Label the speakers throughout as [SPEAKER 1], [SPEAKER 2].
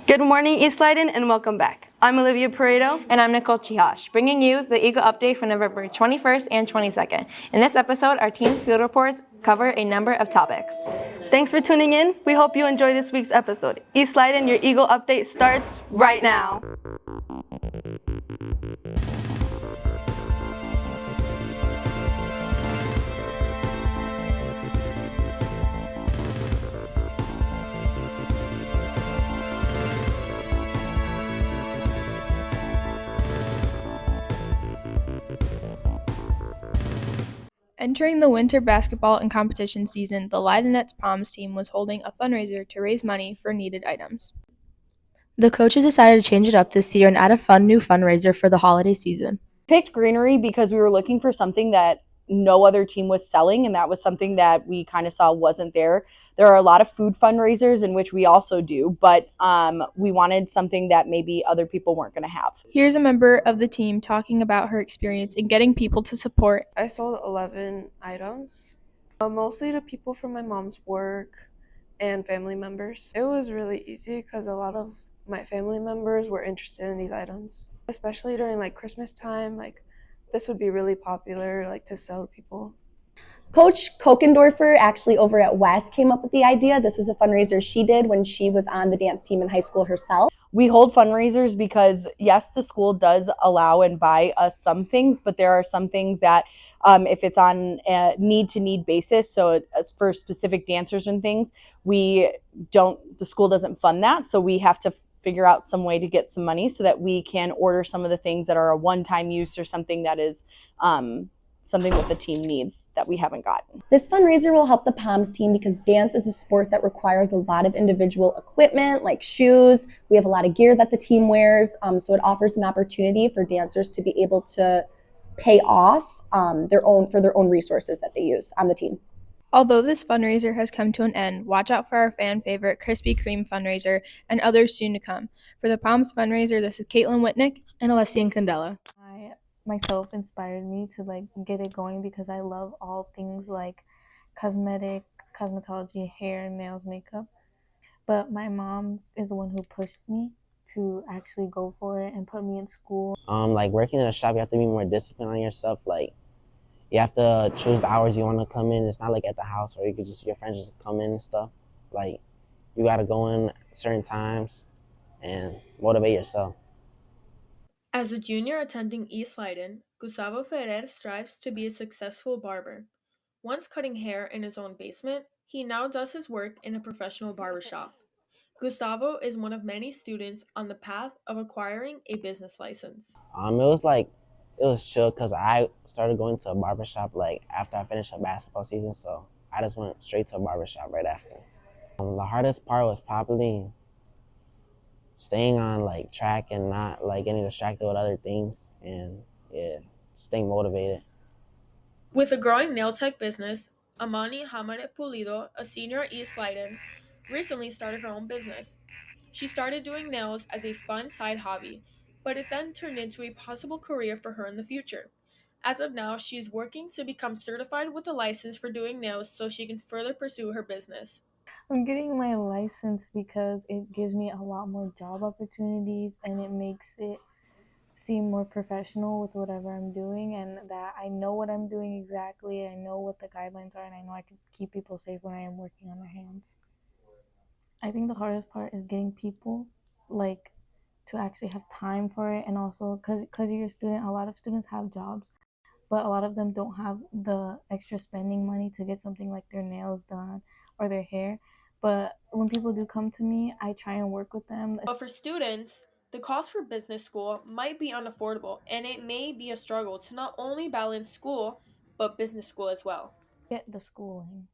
[SPEAKER 1] Good morning, East Leiden, and welcome back. I'm Olivia Pareto.
[SPEAKER 2] And I'm Nicole Chihash, bringing you the Eagle Update for November 21st and 22nd. In this episode, our team's field reports cover a number of topics.
[SPEAKER 1] Thanks for tuning in. We hope you enjoy this week's episode. East Leiden, your Eagle Update starts right now.
[SPEAKER 3] Entering the winter basketball and competition season, the Leidenets Palms team was holding a fundraiser to raise money for needed items. The coaches decided to change it up this year and add a fun new fundraiser for the holiday season.
[SPEAKER 4] Picked greenery because we were looking for something that no other team was selling, and that was something that we kind of saw wasn't there. There are a lot of food fundraisers in which we also do, but we wanted something that maybe other people weren't going to have.
[SPEAKER 3] Here's a member of the team talking about her experience in getting people to support.
[SPEAKER 5] I sold 11 items, mostly to people from my mom's work and family members. It was really easy because a lot of my family members were interested in these items, especially during like Christmas time. Like this would be really popular, like to sell to people.
[SPEAKER 6] Coach Kokendorfer, actually over at West, came up with the idea. This was a fundraiser she did when she was on the dance team in high school herself.
[SPEAKER 4] We hold fundraisers because, yes, the school does allow and buy us some things, but there are some things that if it's on a need-to-need basis, so as for specific dancers and things, the school doesn't fund that, so we have to figure out some way to get some money so that we can order some of the things that are a one-time use or something that is something that the team needs that we haven't gotten.
[SPEAKER 6] This fundraiser will help the Palms team because dance is a sport that requires a lot of individual equipment like shoes. We have a lot of gear that the team wears, so it offers an opportunity for dancers to be able to pay off their own resources that they use on the team.
[SPEAKER 3] Although this fundraiser has come to an end, watch out for our fan favorite Krispy Kreme fundraiser and others soon to come. For the Palms fundraiser, this is Caitlin Whitnick
[SPEAKER 7] and Alessia Candela.
[SPEAKER 8] Myself inspired me to get it going because I love all things like cosmetology, hair, nails, makeup. But my mom is the one who pushed me to actually go for it and put me in school.
[SPEAKER 9] Like working in a shop, you have to be more disciplined on yourself. Like you have to choose the hours you want to come in. It's not like at the house where you could your friends just come in and stuff. Like you got to go in certain times and motivate yourself.
[SPEAKER 10] As a junior attending East Leiden, Gustavo Ferrer strives to be a successful barber. Once cutting hair in his own basement, he now does his work in a professional barbershop. Gustavo is one of many students on the path of acquiring a business license.
[SPEAKER 9] It was chill because I started going to a barbershop after I finished the basketball season, so I just went straight to a barbershop right after. The hardest part was probably staying on track and not getting distracted with other things and staying motivated.
[SPEAKER 10] With a growing nail tech business, Amani Hamare Pulido, a senior at East Leiden, recently started her own business. She started doing nails as a fun side hobby, but it then turned into a possible career for her in the future. As of now, she is working to become certified with a license for doing nails so she can further pursue her business.
[SPEAKER 8] I'm getting my license because it gives me a lot more job opportunities and it makes it seem more professional with whatever I'm doing, and that I know what I'm doing exactly, I know what the guidelines are, and I know I can keep people safe when I am working on their hands. I think the hardest part is getting people to actually have time for it, and also because you're a student, a lot of students have jobs, but a lot of them don't have the extra spending money to get something like their nails done or their hair. But when people do come to me, I try and work with them.
[SPEAKER 10] But for students, the cost for business school might be unaffordable, and it may be a struggle to not only balance school, but business school as well.
[SPEAKER 8] Get the schooling.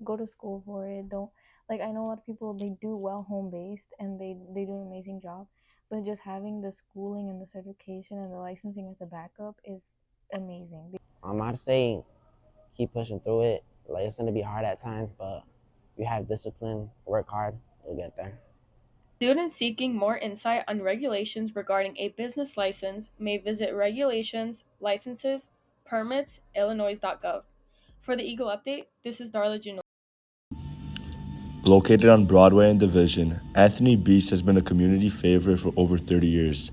[SPEAKER 8] Go to school for it. Don't I know a lot of people, they do well home-based, and they do an amazing job. But just having the schooling and the certification and the licensing as a backup is amazing.
[SPEAKER 9] I'd say keep pushing through it. It's going to be hard at times, but you have discipline, work hard, you'll get there.
[SPEAKER 10] Students seeking more insight on regulations regarding a business license may visit Regulations, Licenses, Permits, Illinois.gov. For the Eagle Update, this is Darla Juno.
[SPEAKER 7] Located on Broadway and Division, Anthony Beast has been a community favorite for over 30 years.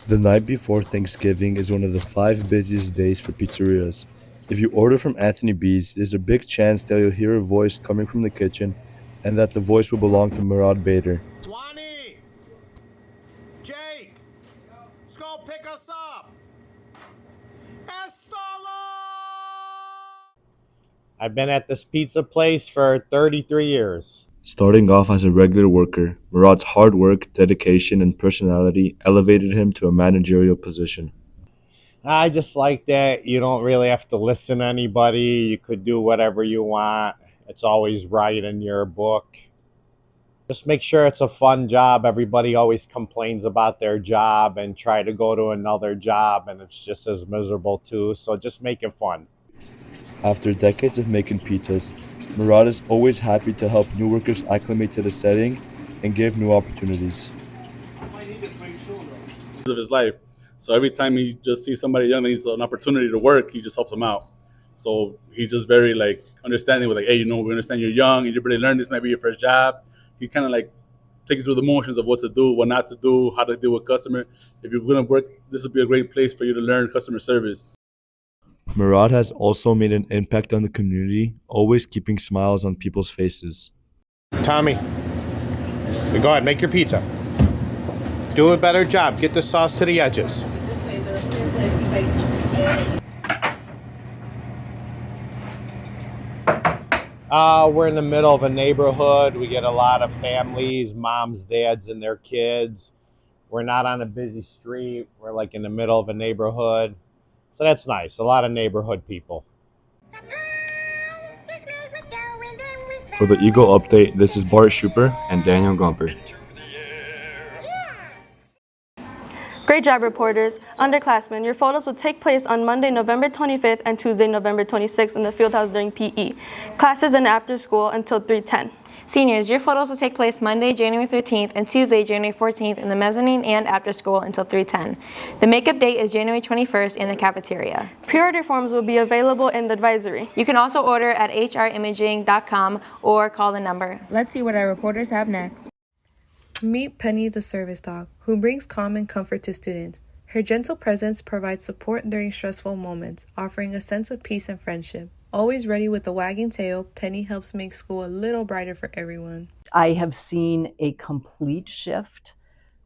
[SPEAKER 7] The night before Thanksgiving is one of the 5 busiest days for pizzerias. If you order from Anthony B's, there's a big chance that you'll hear a voice coming from the kitchen and that the voice will belong to Murad Bader.
[SPEAKER 11] Swanee! Jake! Let's go pick us up! I've been at this pizza place for 33 years.
[SPEAKER 7] Starting off as a regular worker, Murad's hard work, dedication, and personality elevated him to a managerial position.
[SPEAKER 11] I just like that you don't really have to listen to anybody. You could do whatever you want. It's always right in Yearbook. Just make sure it's a fun job. Everybody always complains about their job and try to go to another job, and it's just as miserable too. So just make it fun.
[SPEAKER 7] After decades of making pizzas, Murad is always happy to help new workers acclimate to the setting and give new opportunities.
[SPEAKER 12] Of his life. So every time he just sees somebody young that needs an opportunity to work, he just helps them out. So he's just very understanding with hey, we understand you're young and you're really learning. This might be your first job. He kind of take you through the motions of what to do, what not to do, how to deal with customer. If you're going to work, this would be a great place for you to learn customer service.
[SPEAKER 7] Murad has also made an impact on the community, always keeping smiles on people's faces.
[SPEAKER 11] Tommy, go ahead, make your pizza. Do a better job. Get the sauce to the edges. We're in the middle of a neighborhood. We get a lot of families, moms, dads, and their kids. We're not on a busy street. We're in the middle of a neighborhood. So that's nice. A lot of neighborhood people.
[SPEAKER 7] For the Eagle Update, this is Bart Schuper and Daniel Gumper.
[SPEAKER 1] Great job, reporters. Underclassmen, your photos will take place on Monday, November 25th and Tuesday, November 26th in the Fieldhouse during PE. Classes and after school until 3:10.
[SPEAKER 2] Seniors, your photos will take place Monday, January 13th and Tuesday, January 14th in the mezzanine and after school until 3:10. The makeup date is January 21st in the cafeteria.
[SPEAKER 1] Pre-order forms will be available in the advisory.
[SPEAKER 2] You can also order at hrimaging.com or call the number. Let's see what our reporters have next.
[SPEAKER 13] Meet Penny the service dog, who brings calm and comfort to students. Her gentle presence provides support during stressful moments, offering a sense of peace and friendship. Always ready with a wagging tail, Penny helps make school a little brighter for everyone.
[SPEAKER 4] I have seen a complete shift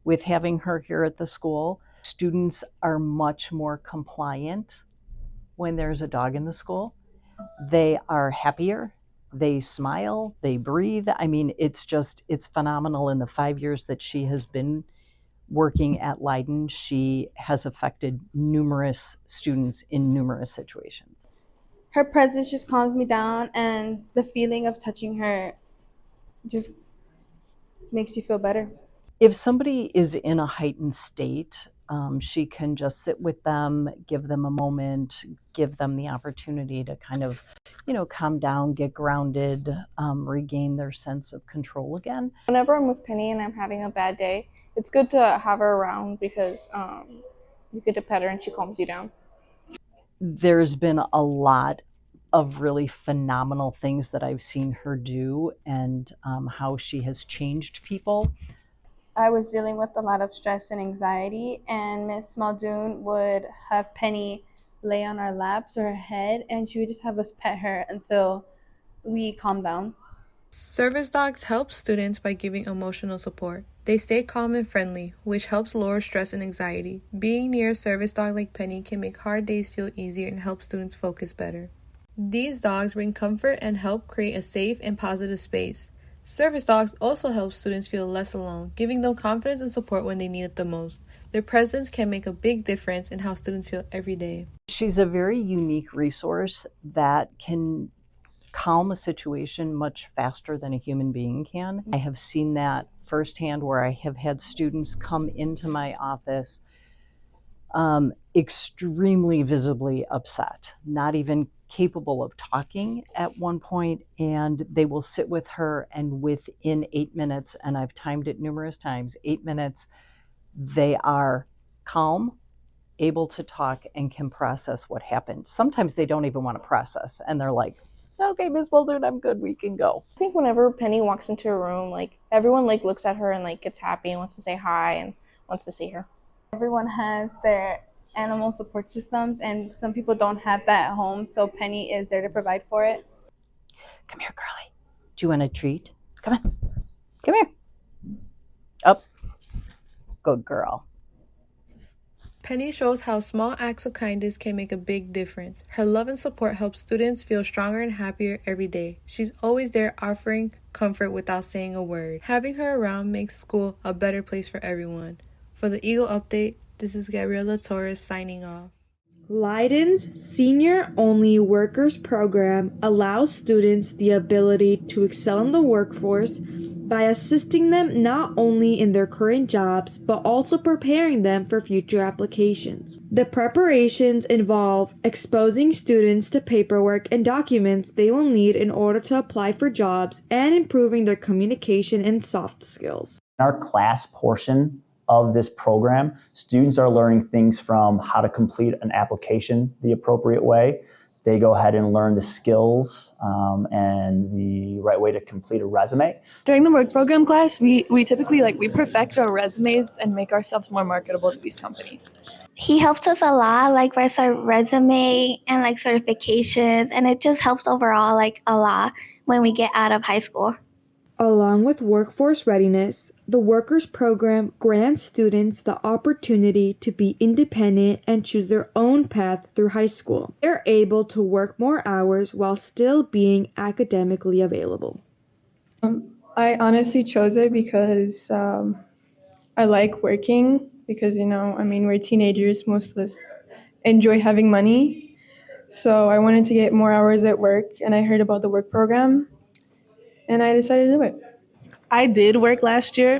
[SPEAKER 4] with having her here at the school. Students are much more compliant when there's a dog in the school. They are happier. They smile, they breathe. I mean, it's phenomenal. In the 5 years that she has been working at Leiden, she has affected numerous students in numerous situations.
[SPEAKER 14] Her presence just calms me down, and the feeling of touching her just makes you feel better.
[SPEAKER 4] If somebody is in a heightened state, she can just sit with them, give them a moment, give them the opportunity to kind of, calm down, get grounded, regain their sense of control again.
[SPEAKER 14] Whenever I'm with Penny and I'm having a bad day, it's good to have her around because you get to pet her and she calms you down.
[SPEAKER 4] There's been a lot of really phenomenal things that I've seen her do and how she has changed people.
[SPEAKER 14] I was dealing with a lot of stress and anxiety, and Miss Muldoon would have Penny lay on our laps or her head, and she would just have us pet her until we calm down.
[SPEAKER 13] Service dogs help students by giving emotional support. They stay calm and friendly, which helps lower stress and anxiety. Being near a service dog like Penny can make hard days feel easier and help students focus better. These dogs bring comfort and help create a safe and positive space. Service dogs also help students feel less alone, giving them confidence and support when they need it the most. Their presence can make a big difference in how students feel every day.
[SPEAKER 4] She's a very unique resource that can calm a situation much faster than a human being can. I have seen that firsthand where I have had students come into my office extremely visibly upset, not even capable of talking at one point, and they will sit with her, and within 8 minutes, and I've timed it numerous times, 8 minutes, they are calm, able to talk, and can process what happened. Sometimes they don't even want to process, and they're like, okay, Miss Muldoon, I'm good. We can go.
[SPEAKER 15] I think whenever Penny walks into a room, like everyone like looks at her and like gets happy and wants to say hi and wants to see her.
[SPEAKER 14] Everyone has their animal support systems, and some people don't have that at home, so Penny is there to provide for it.
[SPEAKER 4] Come here, girlie. Do you want a treat? Come on. Come here. Up. Good girl.
[SPEAKER 13] Penny shows how small acts of kindness can make a big difference. Her love and support help students feel stronger and happier every day. She's always there offering comfort without saying a word. Having her around makes school a better place for everyone. For the Eagle Update, this is Gabriela Torres signing off.
[SPEAKER 16] Leiden's Senior-Only Workers Program allows students the ability to excel in the workforce by assisting them not only in their current jobs, but also preparing them for future applications. The preparations involve exposing students to paperwork and documents they will need in order to apply for jobs and improving their communication and soft skills.
[SPEAKER 17] Our class portion of this program, students are learning things from how to complete an application the appropriate way. They go ahead and learn the skills and the right way to complete a resume.
[SPEAKER 18] During the work program class, we typically we perfect our resumes and make ourselves more marketable to these companies.
[SPEAKER 19] He helps us a lot, with our resume and certifications, and it just helps overall a lot when we get out of high school.
[SPEAKER 16] Along with workforce readiness, the Workers Program grants students the opportunity to be independent and choose their own path through high school. They're able to work more hours while still being academically available.
[SPEAKER 20] I honestly chose it because I like working because, we're teenagers, most of us enjoy having money. So I wanted to get more hours at work, and I heard about the work program, and I decided to do it.
[SPEAKER 21] I did work last year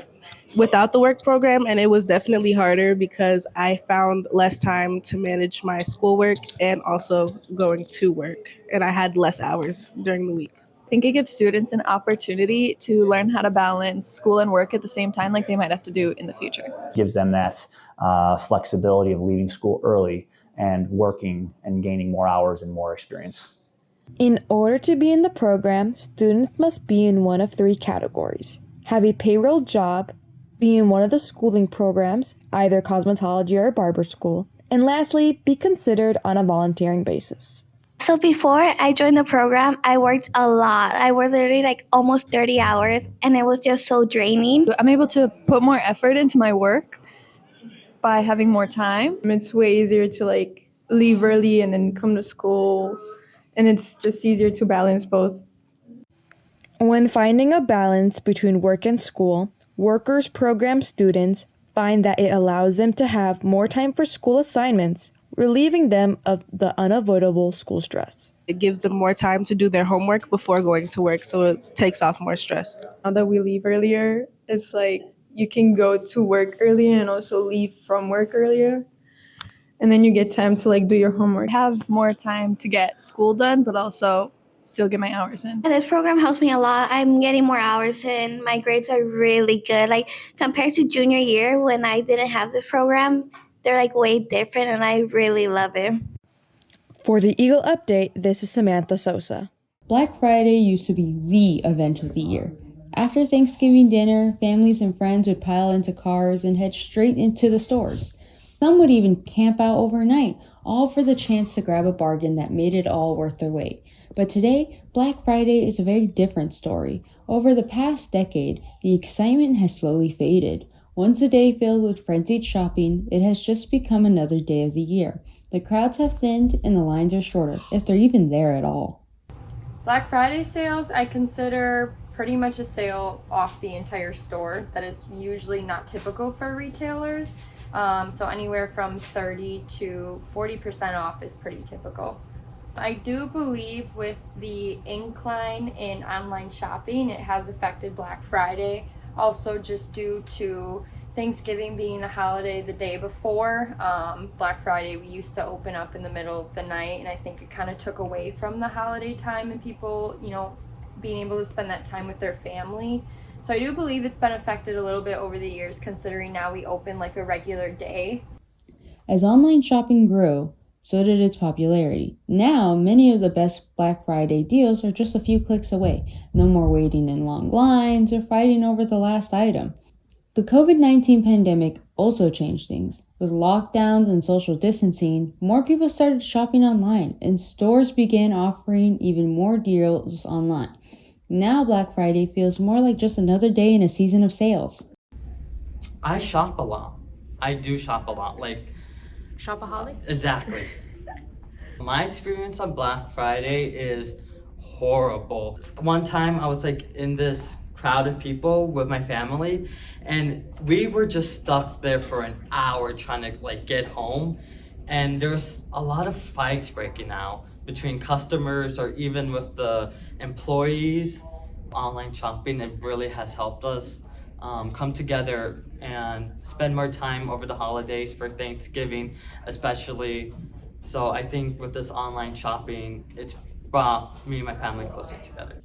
[SPEAKER 21] without the work program, and it was definitely harder because I found less time to manage my schoolwork and also going to work, and I had less hours during the week.
[SPEAKER 18] I think it gives students an opportunity to learn how to balance school and work at the same time like they might have to do in the future.
[SPEAKER 17] Gives them that flexibility of leaving school early and working and gaining more hours and more experience.
[SPEAKER 16] In order to be in the program, students must be in one of three categories: have a payroll job, be in one of the schooling programs, either cosmetology or barber school, and lastly, be considered on a volunteering basis.
[SPEAKER 19] So before I joined the program, I worked a lot. I worked literally almost 30 hours, and it was just so draining.
[SPEAKER 18] I'm able to put more effort into my work by having more time.
[SPEAKER 20] It's way easier to leave early and then come to school, and it's just easier to balance both.
[SPEAKER 16] When finding a balance between work and school, Workers Program students find that it allows them to have more time for school assignments, relieving them of the unavoidable school stress.
[SPEAKER 21] It gives them more time to do their homework before going to work, so it takes off more stress.
[SPEAKER 20] Now that we leave earlier, it's you can go to work earlier and also leave from work earlier. And then you get time to do your homework.
[SPEAKER 18] Have more time to get school done, but also still get my hours in.
[SPEAKER 19] This program helps me a lot. I'm getting more hours in. My grades are really good. Compared to junior year when I didn't have this program, they're way different, and I really love it.
[SPEAKER 16] For the Eagle Update, this is Samantha Sosa.
[SPEAKER 22] Black Friday used to be the event of the year. After Thanksgiving dinner, families and friends would pile into cars and head straight into the stores. Some would even camp out overnight, all for the chance to grab a bargain that made it all worth their wait. But today, Black Friday is a very different story. Over the past decade, the excitement has slowly faded. Once a day filled with frenzied shopping, it has just become another day of the year. The crowds have thinned and the lines are shorter, if they're even there at all.
[SPEAKER 2] Black Friday sales, I consider pretty much a sale off the entire store that is usually not typical for retailers. So anywhere from 30 to 40% off is pretty typical. I do believe with the incline in online shopping, it has affected Black Friday. Also just due to Thanksgiving being a holiday the day before, Black Friday we used to open up in the middle of the night, and I think it kind of took away from the holiday time and people, being able to spend that time with their family. So I do believe it's been affected a little bit over the years, considering now we open a regular day.
[SPEAKER 22] As online shopping grew, so did its popularity. Now, many of the best Black Friday deals are just a few clicks away. No more waiting in long lines or fighting over the last item. The COVID-19 pandemic also changed things. With lockdowns and social distancing, more people started shopping online, and stores began offering even more deals online. Now Black Friday feels more like just another day in a season of sales.
[SPEAKER 5] I shop a lot. I do shop a lot.
[SPEAKER 6] Shopaholic?
[SPEAKER 5] Exactly. My experience on Black Friday is horrible. One time I was in this crowd of people with my family, and we were just stuck there for an hour trying to get home, and there's a lot of fights breaking out between customers or even with the employees. Online shopping, it really has helped us come together and spend more time over the holidays for Thanksgiving especially. So I think with this online shopping, it's brought me and my family closer together.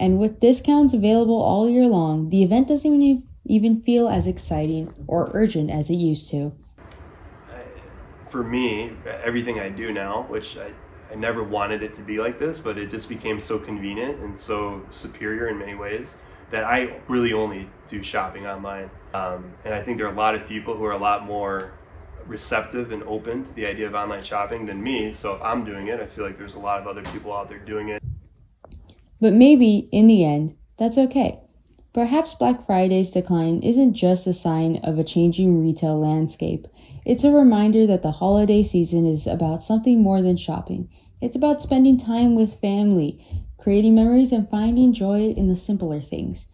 [SPEAKER 22] And with discounts available all year long, the event doesn't even feel as exciting or urgent as it used to.
[SPEAKER 23] For me, everything I do now, which I never wanted it to be like this, but it just became so convenient and so superior in many ways that I really only do shopping online. And I think there are a lot of people who are a lot more receptive and open to the idea of online shopping than me. So if I'm doing it, I feel like there's a lot of other people out there doing it.
[SPEAKER 22] But maybe, in the end, that's okay. Perhaps Black Friday's decline isn't just a sign of a changing retail landscape. It's a reminder that the holiday season is about something more than shopping. It's about spending time with family, creating memories, and finding joy in the simpler things.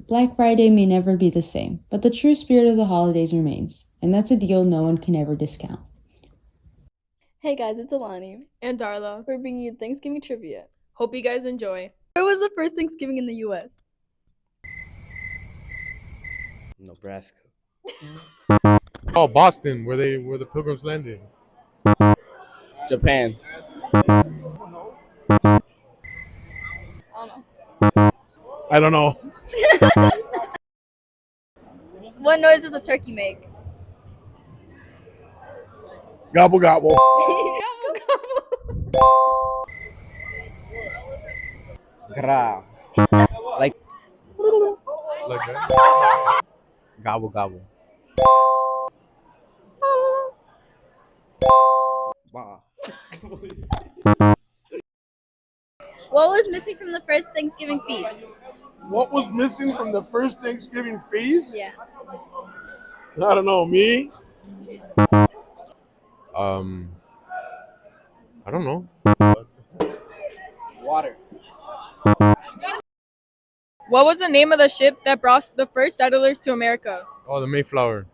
[SPEAKER 22] Black Friday may never be the same, but the true spirit of the holidays remains, and that's a deal no one can ever discount.
[SPEAKER 24] Hey guys, it's Alani.
[SPEAKER 10] And Darla.
[SPEAKER 24] We're bringing you Thanksgiving trivia.
[SPEAKER 10] Hope you guys enjoy.
[SPEAKER 24] Where was the first Thanksgiving in the U.S.?
[SPEAKER 25] Nebraska.
[SPEAKER 26] Oh, Boston, where the Pilgrims landed.
[SPEAKER 25] Japan.
[SPEAKER 26] I don't know.
[SPEAKER 24] What noise does a turkey make?
[SPEAKER 26] Gobble gobble.
[SPEAKER 24] Gobble, gobble.
[SPEAKER 25] Gra. Like
[SPEAKER 26] that?
[SPEAKER 25] Gobble gobble.
[SPEAKER 24] Wow. What was missing from the first Thanksgiving feast?
[SPEAKER 26] What was missing from the first Thanksgiving feast?
[SPEAKER 24] Yeah.
[SPEAKER 26] I don't know. Me? I don't know.
[SPEAKER 25] Water.
[SPEAKER 10] What was the name of the ship that brought the first settlers to America?
[SPEAKER 26] Oh, the Mayflower.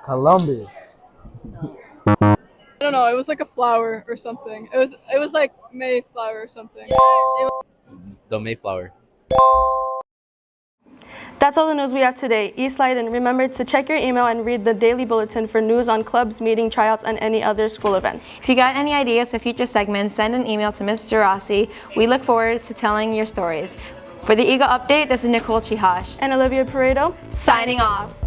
[SPEAKER 25] Columbus.
[SPEAKER 10] I don't know. It was like a flower or something. It was like Mayflower or something.
[SPEAKER 25] The Mayflower.
[SPEAKER 1] That's all the news we have today. East Leiden, remember to check your email and read the daily bulletin for news on clubs, meeting, tryouts, and any other school events.
[SPEAKER 27] If you got any ideas for future segments, send an email to Mr. Rossi. We look forward to telling your stories. For the Eagle Update, this is Nicole Chihash
[SPEAKER 1] and Olivia Paredo,
[SPEAKER 27] signing off.